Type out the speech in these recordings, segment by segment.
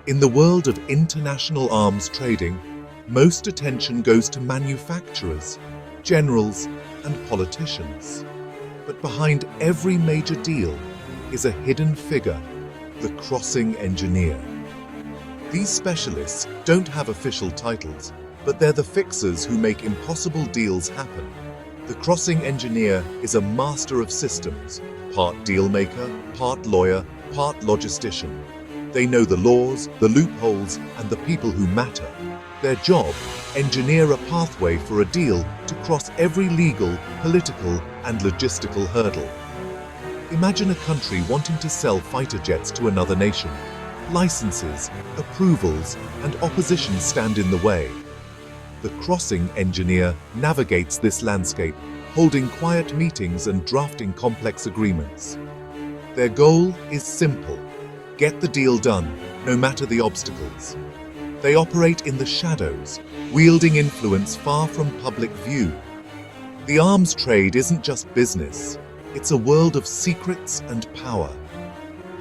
In the world of international arms trading, most attention goes to manufacturers, generals, and politicians. But behind every major deal is a hidden figure, the crossing engineer. These specialists don't have official titles, but they're the fixers who make impossible deals happen. The crossing engineer is a master of systems, part deal maker, part lawyer, part logistician. They know the laws, the loopholes, and the people who matter. Their job, engineer a pathway for a deal to cross every legal, political, and logistical hurdle. Imagine a country wanting to sell fighter jets to another nation. Licenses, approvals, and opposition stand in the way. The crossing engineer navigates this landscape, holding quiet meetings and drafting complex agreements. Their goal is simple: get the deal done, no matter the obstacles. They operate in the shadows, wielding influence far from public view. The arms trade isn't just business, it's a world of secrets and power.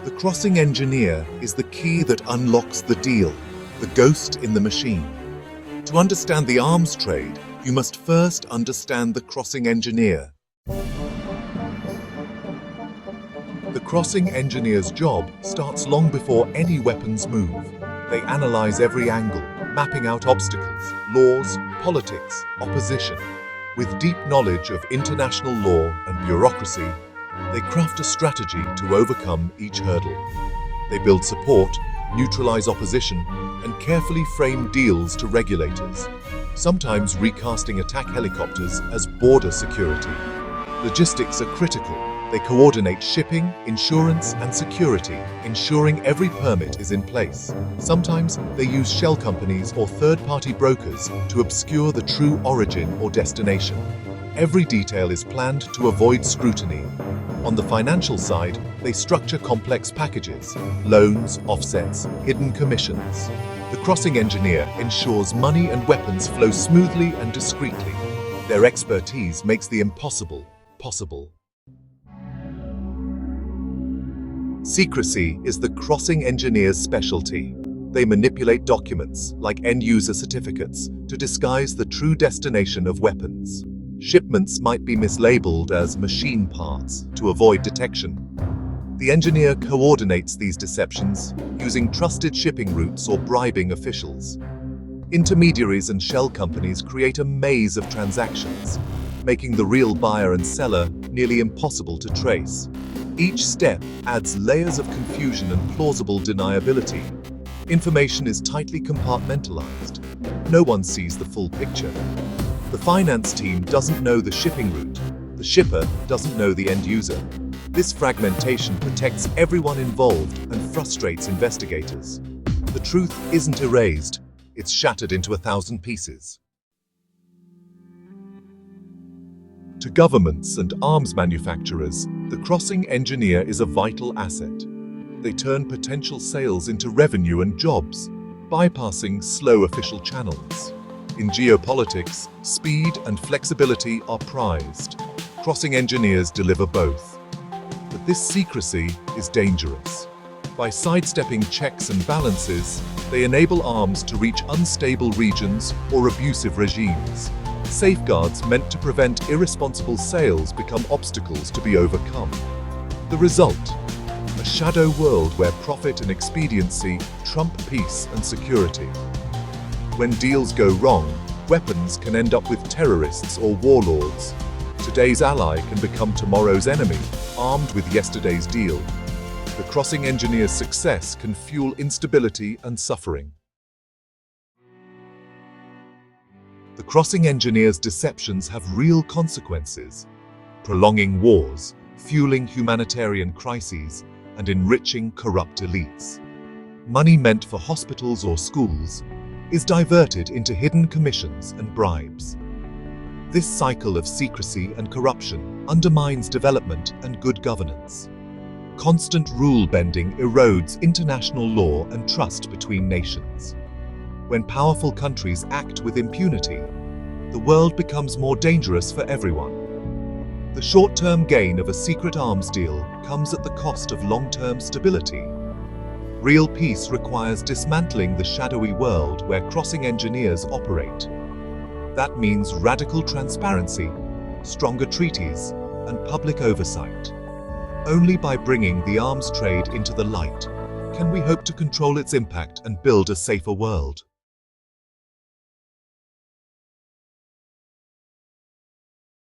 The crossing engineer is the key that unlocks the deal, the ghost in the machine. To understand the arms trade, you must first understand the crossing engineer. The crossing engineer's job starts long before any weapons move. They analyze every angle, mapping out obstacles, laws, politics, opposition. With deep knowledge of international law and bureaucracy, they craft a strategy to overcome each hurdle. They build support, neutralize opposition, and carefully frame deals to regulators, sometimes recasting attack helicopters as border security. Logistics are critical. They coordinate shipping, insurance, and security, ensuring every permit is in place. Sometimes they use shell companies or third-party brokers to obscure the true origin or destination. Every detail is planned to avoid scrutiny. On the financial side, they structure complex packages, loans, offsets, hidden commissions. The crossing engineer ensures money and weapons flow smoothly and discreetly. Their expertise makes the impossible possible. Secrecy is the crossing engineer's specialty. They manipulate documents, like end-user certificates, to disguise the true destination of weapons. Shipments might be mislabeled as machine parts to avoid detection. The engineer coordinates these deceptions using trusted shipping routes or bribing officials. Intermediaries and shell companies create a maze of transactions, making the real buyer and seller nearly impossible to trace. Each step adds layers of confusion and plausible deniability. Information is tightly compartmentalized. No one sees the full picture. The finance team doesn't know the shipping route. The shipper doesn't know the end user. This fragmentation protects everyone involved and frustrates investigators. The truth isn't erased, it's shattered into 1,000 pieces. To governments and arms manufacturers, the crossing engineer is a vital asset. They turn potential sales into revenue and jobs, bypassing slow official channels. In geopolitics, speed and flexibility are prized. Crossing engineers deliver both. But this secrecy is dangerous. By sidestepping checks and balances, they enable arms to reach unstable regions or abusive regimes. Safeguards meant to prevent irresponsible sales become obstacles to be overcome. The result: a shadow world where profit and expediency trump peace and security. When deals go wrong, weapons can end up with terrorists or warlords. Today's ally can become tomorrow's enemy, armed with yesterday's deal. The crossing engineer's success can fuel instability and suffering. The crossing engineer's deceptions have real consequences, prolonging wars, fueling humanitarian crises, and enriching corrupt elites. Money meant for hospitals or schools is diverted into hidden commissions and bribes. This cycle of secrecy and corruption undermines development and good governance. Constant rule-bending erodes international law and trust between nations. When powerful countries act with impunity, the world becomes more dangerous for everyone. The short-term gain of a secret arms deal comes at the cost of long-term stability. Real peace requires dismantling the shadowy world where crossing engineers operate. That means radical transparency, stronger treaties, and public oversight. Only by bringing the arms trade into the light can we hope to control its impact and build a safer world.